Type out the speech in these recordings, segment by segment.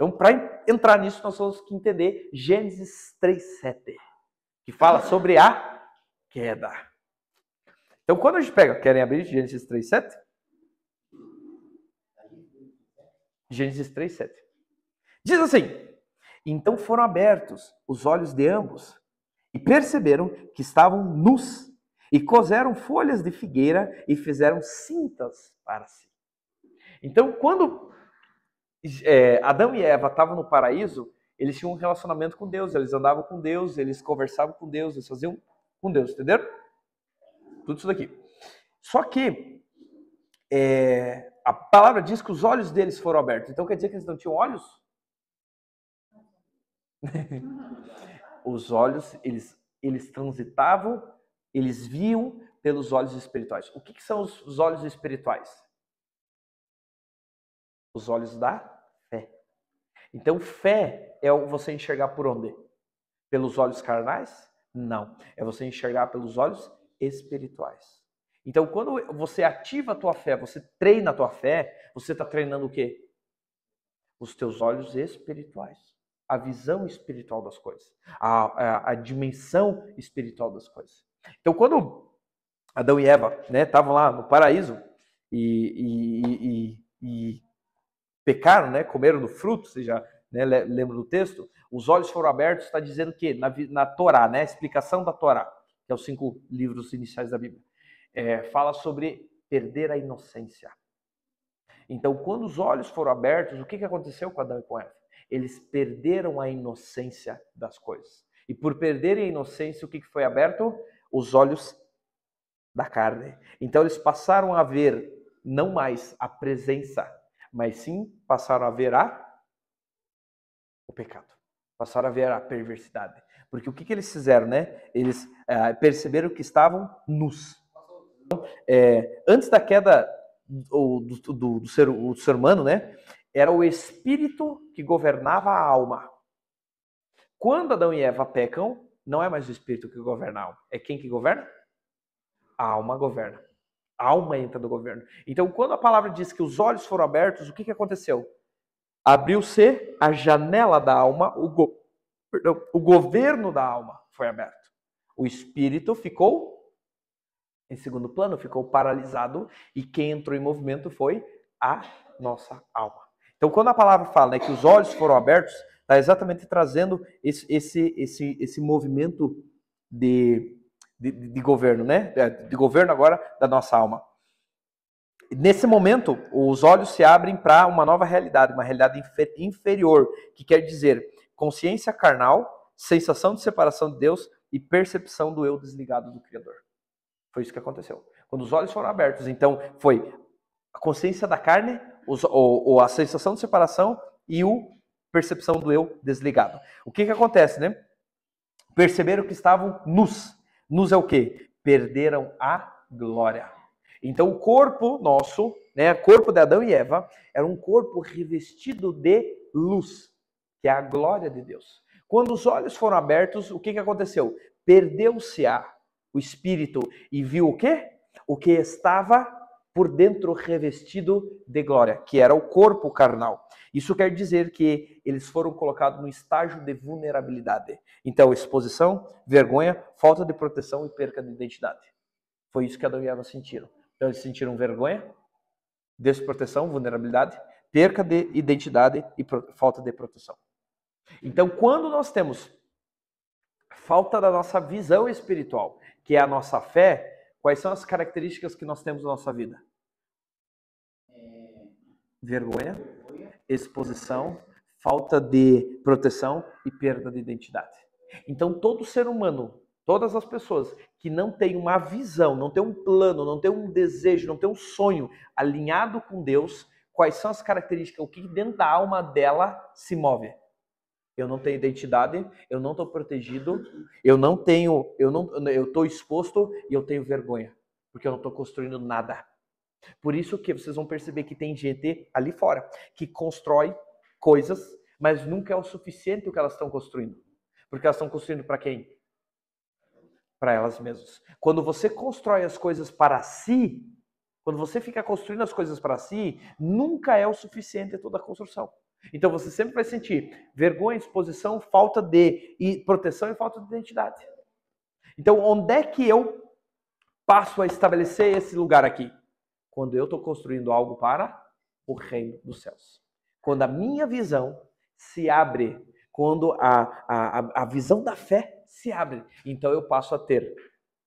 Então, para entrar nisso, nós temos que entender Gênesis 3:7, que fala sobre a queda. Então, quando a gente pega, querem abrir Gênesis 3:7? Gênesis 3:7. Diz assim: então foram abertos os olhos de ambos e perceberam que estavam nus e coseram folhas de figueira e fizeram cintas para si. Então, quando Adão e Eva estavam no paraíso, eles tinham um relacionamento com Deus, eles andavam com Deus, eles conversavam com Deus, eles faziam com Deus, entenderam? Tudo isso daqui. Só que a palavra diz que os olhos deles foram abertos. Então quer dizer que eles não tinham olhos? Os olhos, eles transitavam, eles viam pelos olhos espirituais. O que são os olhos espirituais? Os olhos da fé. Então, fé é você enxergar por onde? Pelos olhos carnais? Não. É você enxergar pelos olhos espirituais. Então, quando você ativa a tua fé, você treina a tua fé, você está treinando o quê? Os teus olhos espirituais. A visão espiritual das coisas. A dimensão espiritual das coisas. Então, quando Adão e Eva estavam lá no paraíso e pecaram, comeram do fruto, você já lembra do texto? Os olhos foram abertos, está dizendo que na Torá, a explicação da Torá, que é os 5 livros iniciais da Bíblia, fala sobre perder a inocência. Então, quando os olhos foram abertos, o que aconteceu com Adão e com Eva? Eles perderam a inocência das coisas. E por perderem a inocência, o que foi aberto? Os olhos da carne. Então, eles passaram a ver não mais a presença, mas sim passaram a ver o pecado. Passaram a ver a perversidade. Porque o que eles fizeram, Eles perceberam que estavam nus. Então, antes da queda do ser humano, era o espírito que governava a alma. Quando Adão e Eva pecam, não é mais o espírito que governa a alma. É quem que governa? A alma governa. A alma entra no governo. Então, quando a palavra diz que os olhos foram abertos, o que aconteceu? Abriu-se a janela da alma, o governo da alma foi aberto. O espírito ficou em segundo plano, ficou paralisado, e quem entrou em movimento foi a nossa alma. Então, quando a palavra fala que os olhos foram abertos, está exatamente trazendo esse movimento de governo, de governo agora da nossa alma. Nesse momento, os olhos se abrem para uma nova realidade, uma realidade inferior, que quer dizer consciência carnal, sensação de separação de Deus e percepção do eu desligado do Criador. Foi isso que aconteceu. Quando os olhos foram abertos, então foi a consciência da carne, ou a sensação de separação e a percepção do eu desligado. O que acontece, Perceberam que estavam nus. Nus é o quê? Perderam a glória. Então o corpo nosso, o corpo de Adão e Eva, era um corpo revestido de luz, que é a glória de Deus. Quando os olhos foram abertos, o que aconteceu? Perdeu-se o espírito e viu o quê? O que estava por dentro revestido de glória, que era o corpo carnal. Isso quer dizer que eles foram colocados no estágio de vulnerabilidade. Então, exposição, vergonha, falta de proteção e perca de identidade. Foi isso que Adão e Eva sentiram. Então, eles sentiram vergonha, desproteção, vulnerabilidade, perca de identidade e falta de proteção. Então, quando nós temos falta da nossa visão espiritual, que é a nossa fé, quais são as características que nós temos na nossa vida? Vergonha, exposição, falta de proteção e perda de identidade. Então, todo ser humano, todas as pessoas que não têm uma visão, não têm um plano, não têm um desejo, não têm um sonho alinhado com Deus, quais são as características? O que dentro da alma dela se move? Eu não tenho identidade, eu não estou protegido, eu estou exposto e eu tenho vergonha, porque eu não estou construindo nada. Por isso que vocês vão perceber que tem gente ali fora que constrói coisas, mas nunca é o suficiente o que elas estão construindo. Porque elas estão construindo para quem? Para elas mesmas. Quando você constrói as coisas para si, quando você fica construindo as coisas para si, nunca é o suficiente toda a construção. Então você sempre vai sentir vergonha, exposição, falta de proteção e falta de identidade. Então onde é que eu passo a estabelecer esse lugar aqui? Quando eu estou construindo algo para o reino dos céus. Quando a minha visão se abre, quando a visão da fé se abre, então eu passo a ter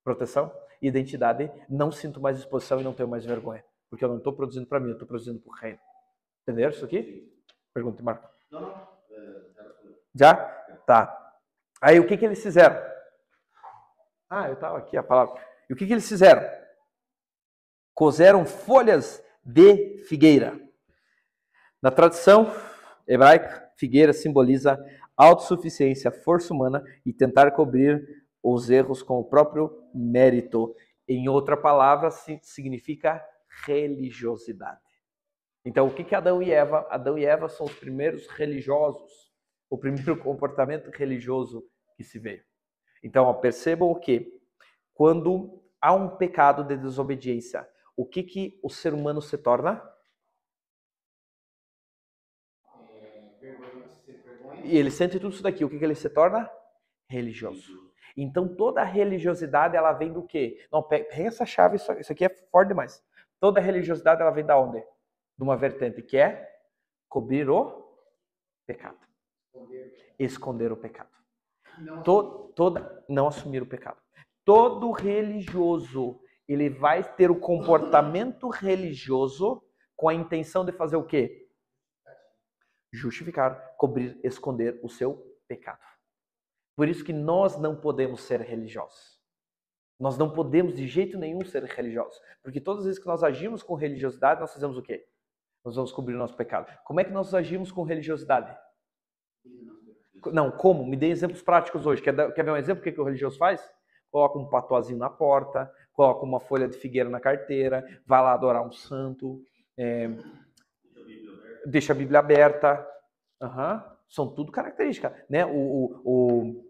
proteção, identidade, não sinto mais exposição e não tenho mais vergonha. Porque eu não estou produzindo para mim, eu estou produzindo para o reino. Entenderam isso aqui? Pergunta, Marco. Não. Já? Tá. Aí o que eles fizeram? Eu estava aqui a palavra. E o que eles fizeram? Coseram folhas de figueira. Na tradição hebraica, figueira simboliza autossuficiência, força humana e tentar cobrir os erros com o próprio mérito. Em outra palavra, significa religiosidade. Então, o que Adão e Eva? Adão e Eva são os primeiros religiosos, o primeiro comportamento religioso que se veio. Então, percebam o que? Quando há um pecado de desobediência, o que o ser humano se torna? E ele sente tudo isso daqui. O que ele se torna? Religioso. Então, toda a religiosidade, ela vem do quê? Não, pega essa chave, isso aqui é forte demais. Toda a religiosidade, ela vem da onde? De uma vertente que é cobrir o pecado. Esconder o pecado. Não assumir o pecado. Todo religioso, ele vai ter o comportamento religioso com a intenção de fazer o quê? Justificar, cobrir, esconder o seu pecado. Por isso que nós não podemos ser religiosos. Nós não podemos de jeito nenhum ser religiosos. Porque todas as vezes que nós agimos com religiosidade, nós fazemos o quê? Nós vamos cobrir o nosso pecado. Como é que nós agimos com religiosidade? Não, como? Me dê exemplos práticos hoje. Quer ver um exemplo do que o religioso faz? Coloca um patoazinho na porta, coloca uma folha de figueira na carteira, vai lá adorar um santo, deixa a Bíblia aberta. São tudo características. Né? O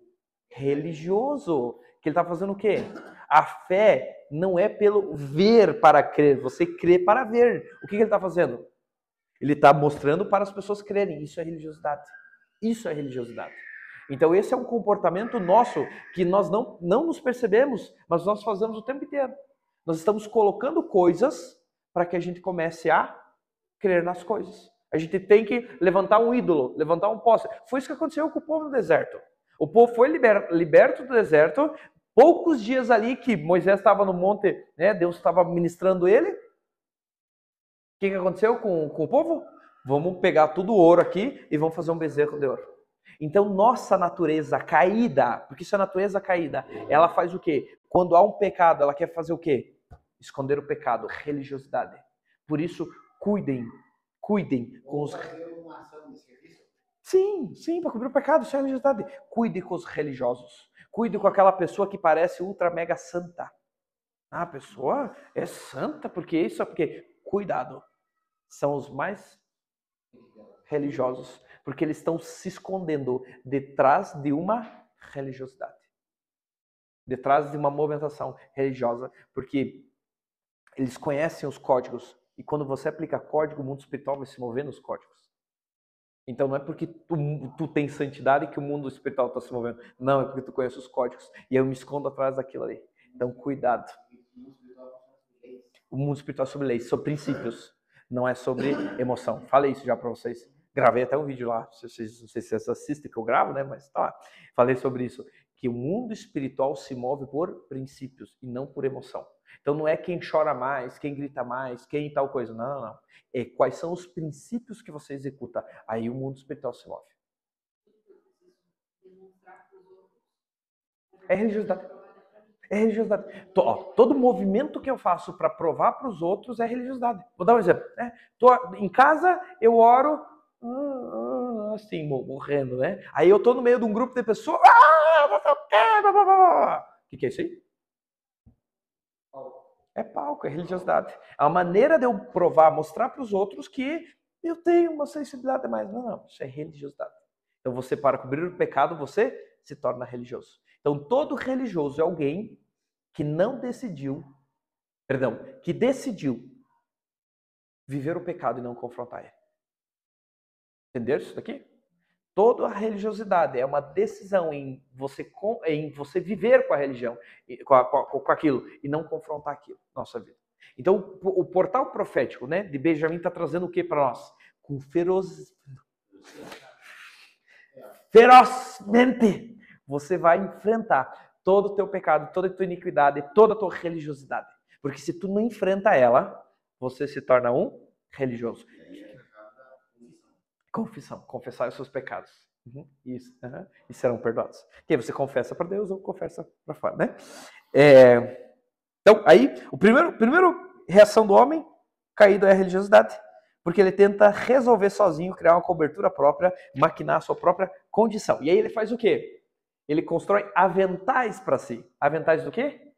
religioso, que ele está fazendo o quê? A fé não é pelo ver para crer, você crê para ver. O que ele está fazendo? Ele está mostrando para as pessoas crerem. Isso é religiosidade. Isso é religiosidade. Então esse é um comportamento nosso que nós não nos percebemos, mas nós fazemos o tempo inteiro. Nós estamos colocando coisas para que a gente comece a crer nas coisas. A gente tem que levantar um ídolo, levantar um poste. Foi isso que aconteceu com o povo no deserto. O povo foi liberto do deserto, poucos dias ali que Moisés estava no monte, né, Deus estava ministrando ele. O que aconteceu com o povo? Vamos pegar tudo o ouro aqui e vamos fazer um bezerro de ouro. Então, nossa natureza caída, porque isso é natureza caída, ela faz o quê? Quando há um pecado, ela quer fazer o quê? Esconder o pecado, religiosidade. Por isso, cuidem com os... Sim, para cobrir o pecado, isso é religiosidade. Cuide com os religiosos. Cuide com aquela pessoa que parece ultra mega santa. A pessoa é santa porque isso é porque... Cuidado. São os mais religiosos, porque eles estão se escondendo detrás de uma religiosidade, detrás de uma movimentação religiosa, porque eles conhecem os códigos, e quando você aplica código, o mundo espiritual vai se mover nos códigos. Então não é porque tu tem santidade que o mundo espiritual está se movendo, não, é porque tu conhece os códigos, e eu me escondo atrás daquilo ali. Então cuidado. O mundo espiritual é sobre leis, sobre princípios, não é sobre emoção. Falei isso já para vocês. Gravei até um vídeo lá, não sei se vocês assistem que eu gravo, né? Mas tá lá. Falei sobre isso, que o mundo espiritual se move por princípios e não por emoção. Então não é quem chora mais, quem grita mais, quem tal coisa. Não. É quais são os princípios que você executa. Aí o mundo espiritual se move. É religiosidade. É religiosidade. Todo movimento que eu faço para provar para os outros é religiosidade. Vou dar um exemplo. Né? Em casa, eu oro assim, morrendo, né? Aí eu tô no meio de um grupo de pessoas. O que é isso aí? É palco, é religiosidade. É uma maneira de eu provar, mostrar para os outros que eu tenho uma sensibilidade a mais. Não, isso é religiosidade. Então você, para cobrir o pecado, você se torna religioso. Então todo religioso é alguém que não decidiu, que decidiu viver o pecado e não confrontar ele. Entenderam isso daqui? Toda a religiosidade é uma decisão em você viver com a religião, com aquilo, e não confrontar aquilo na nossa vida. Então, o portal profético, né, de Benjamim está trazendo o que para nós? Com ferozmente, você vai enfrentar todo o teu pecado, toda a tua iniquidade, toda a tua religiosidade. Porque se tu não enfrenta ela, você se torna um religioso. Confissão, confessar os seus pecados. Isso, e serão perdoados. Que você confessa para Deus ou confessa para fora, né? Então, aí, o primeiro reação do homem caído é a religiosidade, porque ele tenta resolver sozinho, criar uma cobertura própria, maquinar a sua própria condição. E aí ele faz o quê? Ele constrói aventais para si. Aventais do quê?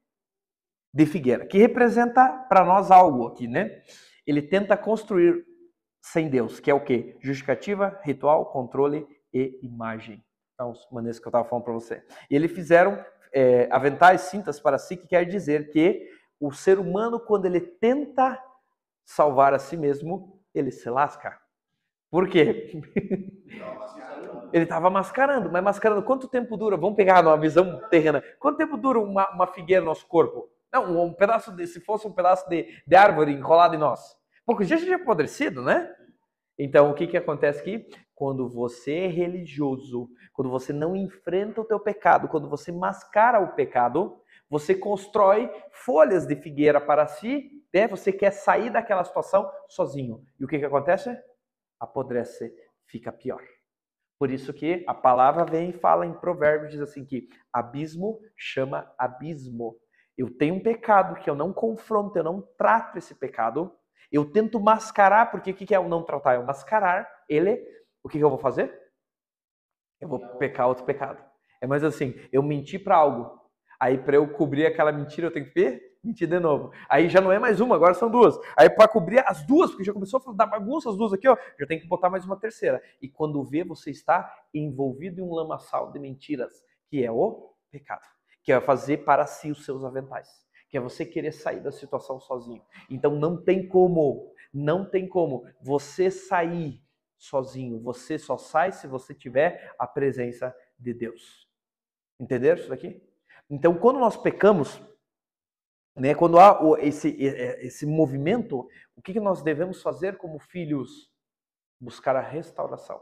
De figueira, que representa para nós algo aqui, né? Ele tenta construir sem Deus, que é o quê? Justificativa, ritual, controle e imagem. Então, as maneiras que eu estava falando para você. E eles fizeram aventais, cintas para si, que quer dizer que o ser humano, quando ele tenta salvar a si mesmo, ele se lasca. Por quê? Ele estava mascarando, mas mascarando quanto tempo dura? Vamos pegar numa visão terrena. Quanto tempo dura uma figueira no nosso corpo? Não, um pedaço se fosse um pedaço de árvore enrolado em nós. Poucos dias já tinha apodrecido, né? Então, o que acontece aqui? Quando você é religioso, quando você não enfrenta o teu pecado, quando você mascara o pecado, você constrói folhas de figueira para si, né? Você quer sair daquela situação sozinho. E o que acontece? Apodrece, fica pior. Por isso que a palavra vem e fala em Provérbios, diz assim que abismo chama abismo. Eu tenho um pecado que eu não confronto, eu não trato esse pecado, eu tento mascarar, porque o que é o não tratar? É o mascarar ele. O que eu vou fazer? Eu vou pecar outro pecado. É mais assim, eu menti para algo. Aí para eu cobrir aquela mentira eu tenho que mentir de novo. Aí já não é mais uma, agora são duas. Aí para cobrir as duas, porque já começou a dar bagunça as duas aqui, ó, já tem que botar mais uma terceira. E quando vê, você está envolvido em um lamaçal de mentiras, que é o pecado. Que é fazer para si os seus aventais. Que é você querer sair da situação sozinho. Então não tem como você sair sozinho. Você só sai se você tiver a presença de Deus. Entenderam isso daqui? Então, quando nós pecamos, né, quando há esse movimento, o que nós devemos fazer como filhos? Buscar a restauração.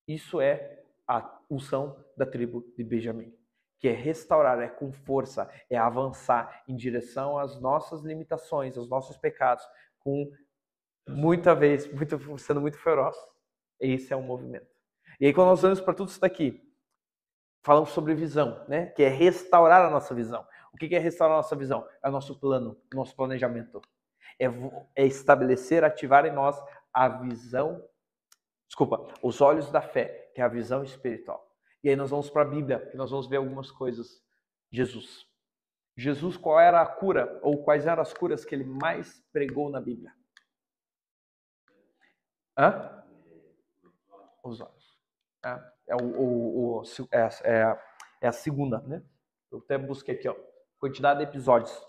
Isso é a unção da tribo de Benjamim. Que é restaurar, é com força, é avançar em direção às nossas limitações, aos nossos pecados, com sendo muito feroz. Esse é o movimento. E aí, quando nós olhamos para tudo isso daqui, falamos sobre visão, né? Que é restaurar a nossa visão. O que é restaurar a nossa visão? É o nosso plano, o nosso planejamento. É estabelecer, ativar em nós a visão, os olhos da fé, que é a visão espiritual. E aí nós vamos para a Bíblia, que nós vamos ver algumas coisas. Jesus, qual era a cura, ou quais eram as curas que ele mais pregou na Bíblia? Os olhos. É a segunda, né? Eu até busquei aqui, ó, quantidade de episódios.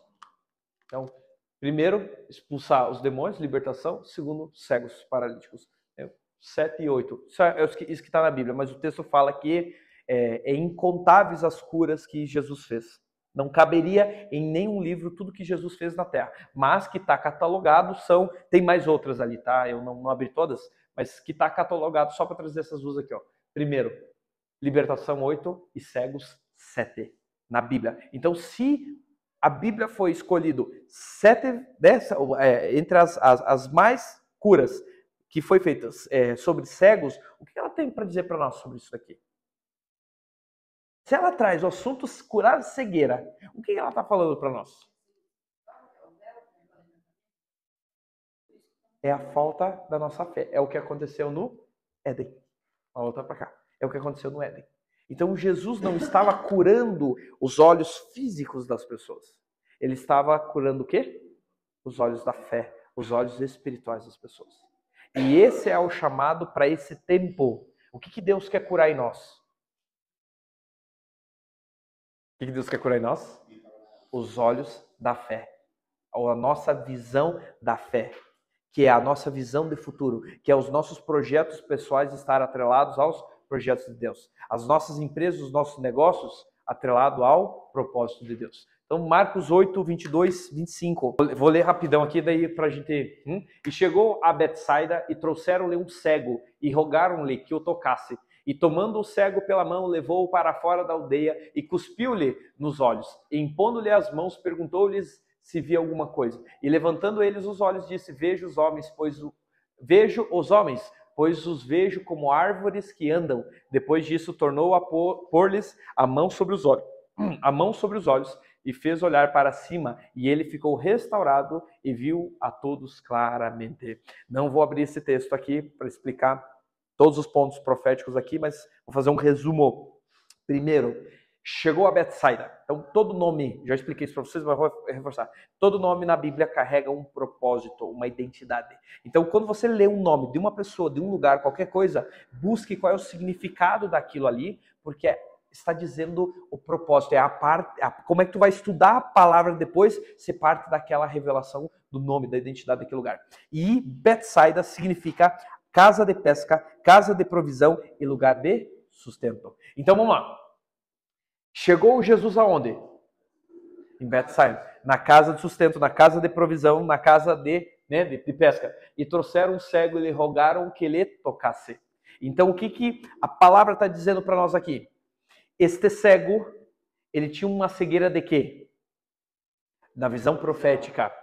Então, primeiro, expulsar os demônios, libertação. Segundo, cegos, paralíticos. 7 e 8. Isso que está na Bíblia, mas o texto fala que é incontáveis as curas que Jesus fez. Não caberia em nenhum livro tudo que Jesus fez na Terra. Mas que está catalogado tem mais outras ali, tá? Eu não abri todas, mas que está catalogado só para trazer essas duas aqui, ó. Primeiro, libertação 8 e cegos 7 na Bíblia. Então, se a Bíblia foi escolhido 7 entre as mais curas que foi feitas sobre cegos, o que ela tem para dizer para nós sobre isso daqui? Se ela traz o assunto curar cegueira, o que ela está falando para nós? É a falta da nossa fé. É o que aconteceu no Éden. Vamos voltar para cá. É o que aconteceu no Éden. Então Jesus não estava curando os olhos físicos das pessoas. Ele estava curando o quê? Os olhos da fé, os olhos espirituais das pessoas. E esse é o chamado para esse tempo. O que Deus quer curar em nós? O que Deus quer curar em nós? Os olhos da fé. Ou a nossa visão da fé. que é a nossa visão de futuro, que é os nossos projetos pessoais estar atrelados aos projetos de Deus. As nossas empresas, os nossos negócios atrelados ao propósito de Deus. Então, Marcos 8, 22, 25. Vou ler rapidão aqui, daí para a gente... E chegou a Betsaida e trouxeram-lhe um cego e rogaram-lhe que o tocasse. E tomando o cego pela mão, levou-o para fora da aldeia e cuspiu-lhe nos olhos. E impondo-lhe as mãos, perguntou-lhes se via alguma coisa. E levantando eles os olhos, disse, vejo os homens, pois os vejo como árvores que andam. Depois disso, tornou a pôr-lhes a mão sobre os olhos, e fez olhar para cima, e ele ficou restaurado e viu a todos claramente. Não vou abrir esse texto aqui para explicar todos os pontos proféticos aqui, mas vou fazer um resumo. Primeiro, chegou a Betsaida. Então, todo nome, já expliquei isso para vocês, mas vou reforçar. Todo nome na Bíblia carrega um propósito, uma identidade. Então, quando você lê um nome de uma pessoa, de um lugar, qualquer coisa, busque qual é o significado daquilo ali, porque está dizendo o propósito, como é que tu vai estudar a palavra depois, ser parte daquela revelação do nome, da identidade daquele lugar. E Betsaida significa casa de pesca, casa de provisão e lugar de sustento. Então vamos lá. Chegou Jesus aonde? Em Betsaida. Na casa de sustento, na casa de provisão, na casa de pesca. E trouxeram um cego e lhe rogaram que lhe tocasse. Então o que a palavra está dizendo para nós aqui? Este cego, ele tinha uma cegueira de quê? Na visão profética.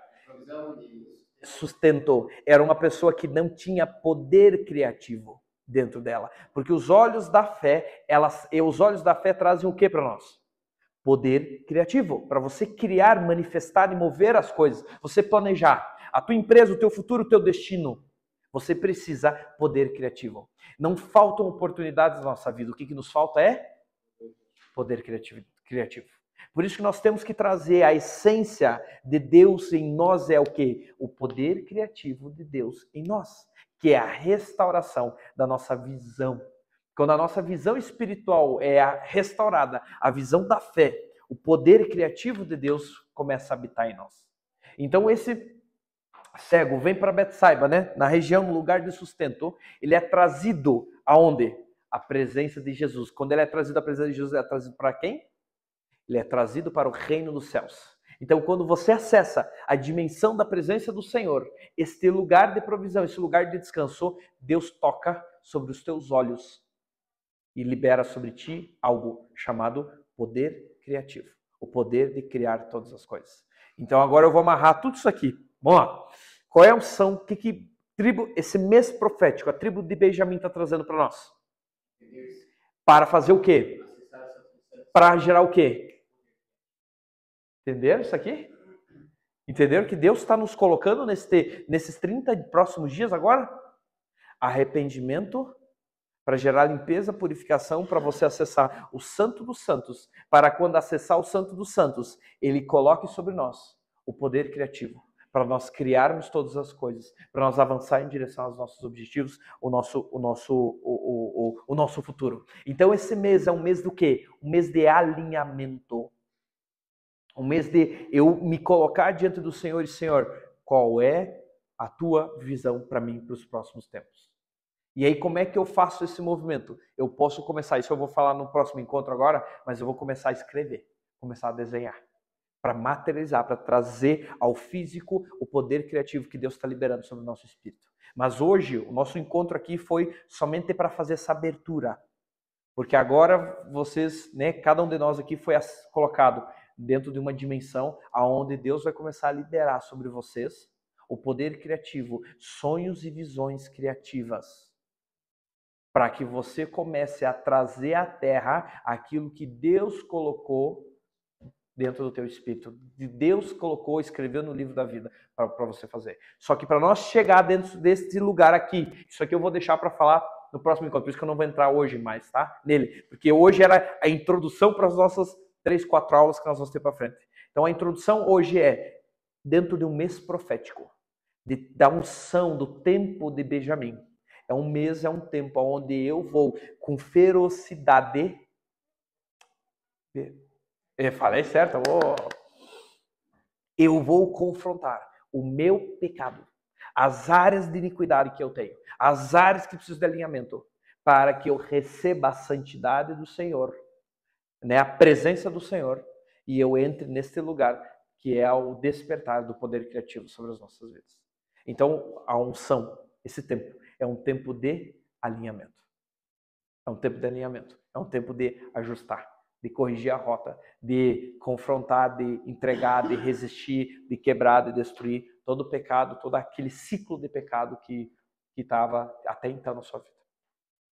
Sustento. Era uma pessoa que não tinha poder criativo dentro dela. Porque os olhos da fé, os olhos da fé trazem o que para nós? Poder criativo. Para você criar, manifestar e mover as coisas. Você planejar. A tua empresa, o teu futuro, o teu destino. Você precisa poder criativo. Não faltam oportunidades na nossa vida. O que nos falta é poder criativo. Por isso que nós temos que trazer a essência de Deus em nós é o quê? O poder criativo de Deus em nós, que é a restauração da nossa visão. Quando a nossa visão espiritual é restaurada, a visão da fé, o poder criativo de Deus começa a habitar em nós. Então esse cego vem para Betsaida, né? Na região, no lugar de sustento, ele é trazido aonde? A presença de Jesus. Quando ele é trazido à presença de Jesus, ele é trazido para quem? Ele é trazido para o reino dos céus. Então, quando você acessa a dimensão da presença do Senhor, este lugar de provisão, esse lugar de descanso, Deus toca sobre os teus olhos e libera sobre ti algo chamado poder criativo. O poder de criar todas as coisas. Então, agora eu vou amarrar tudo isso aqui. Vamos lá. Qual é a unção? Que tribo, esse mês profético, a tribo de Benjamim está trazendo para nós? Para fazer o quê? Para gerar o quê? Entenderam isso aqui? Entenderam que Deus está nos colocando nesses 30 próximos dias agora? Arrependimento para gerar limpeza, purificação, para você acessar o Santo dos Santos. Para quando acessar o Santo dos Santos, Ele coloque sobre nós o poder criativo. Para nós criarmos todas as coisas, para nós avançar em direção aos nossos objetivos, o nosso futuro. Então esse mês é um mês do quê? Um mês de alinhamento. Um mês de eu me colocar diante do Senhor e Senhor, qual é a tua visão para mim para os próximos tempos? E aí como é que eu faço esse movimento? Eu posso começar, isso eu vou falar no próximo encontro agora, mas eu vou começar a escrever, começar a desenhar. Para materializar, para trazer ao físico o poder criativo que Deus está liberando sobre o nosso espírito. Mas hoje, o nosso encontro aqui foi somente para fazer essa abertura. Porque agora vocês, cada um de nós aqui foi colocado dentro de uma dimensão onde Deus vai começar a liberar sobre vocês o poder criativo, sonhos e visões criativas. Para que você comece a trazer à terra aquilo que Deus colocou dentro do teu espírito. Deus colocou, escreveu no livro da vida para você fazer. Só que para nós chegar dentro desse lugar aqui, isso aqui eu vou deixar para falar no próximo encontro, por isso que eu não vou entrar hoje mais, tá? Nele. Porque hoje era a introdução para as nossas 3, 4 aulas que nós vamos ter para frente. Então a introdução hoje é dentro de um mês profético, da unção, do tempo de Benjamim. É um mês, é um tempo onde eu vou com ferocidade. Eu falei certo? Eu vou confrontar o meu pecado, as áreas de iniquidade que eu tenho, as áreas que preciso de alinhamento, para que eu receba a santidade do Senhor, né, a presença do Senhor, e eu entre neste lugar que é o despertar do poder criativo sobre as nossas vidas. Então, a unção, esse tempo, é um tempo de alinhamento. É um tempo de alinhamento, é um tempo de ajustar, de corrigir a rota, de confrontar, de entregar, de resistir, de quebrar, de destruir todo o pecado, todo aquele ciclo de pecado que estava até então na sua vida.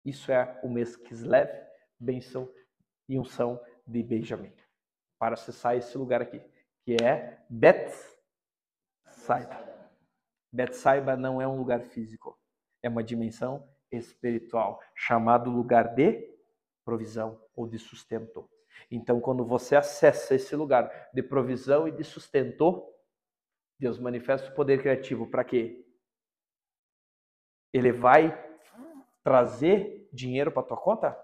Isso é o mês Kislev, bênção e unção de Benjamim, para acessar esse lugar aqui, que é Bethsaida. Bethsaida não é um lugar físico, é uma dimensão espiritual, chamado lugar de provisão ou de sustento. Então, quando você acessa esse lugar de provisão e de sustento, Deus manifesta o poder criativo para quê? Ele vai trazer dinheiro para tua conta?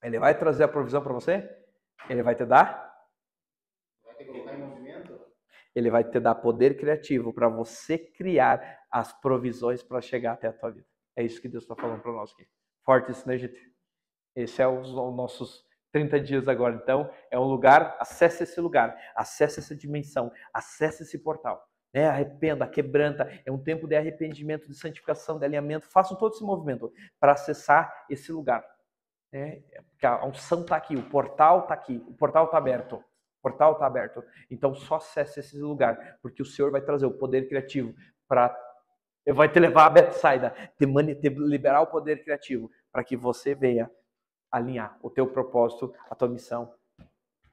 Ele vai trazer a provisão para você? Ele vai te dar? Vai ter que colocar em movimento? Ele vai te dar poder criativo para você criar as provisões para chegar até a tua vida. É isso que Deus está falando para nós aqui. Forte isso, né, gente? Esse é os nossos 30 dias agora. Então, é um lugar, acesse esse lugar, acesse essa dimensão, acesse esse portal. Né? Arrependa, quebranta. É um tempo de arrependimento, de santificação, de alinhamento. Façam todo esse movimento para acessar esse lugar. Porque a unção está aqui, o portal está aqui, o portal está aberto. O portal está aberto. Então, só acesse esse lugar, porque o Senhor vai trazer o poder criativo para... vai te levar a Bethsaida, te liberar o poder criativo para que você venha alinhar o teu propósito, a tua missão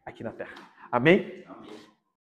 aqui na Terra. Amém? Amém.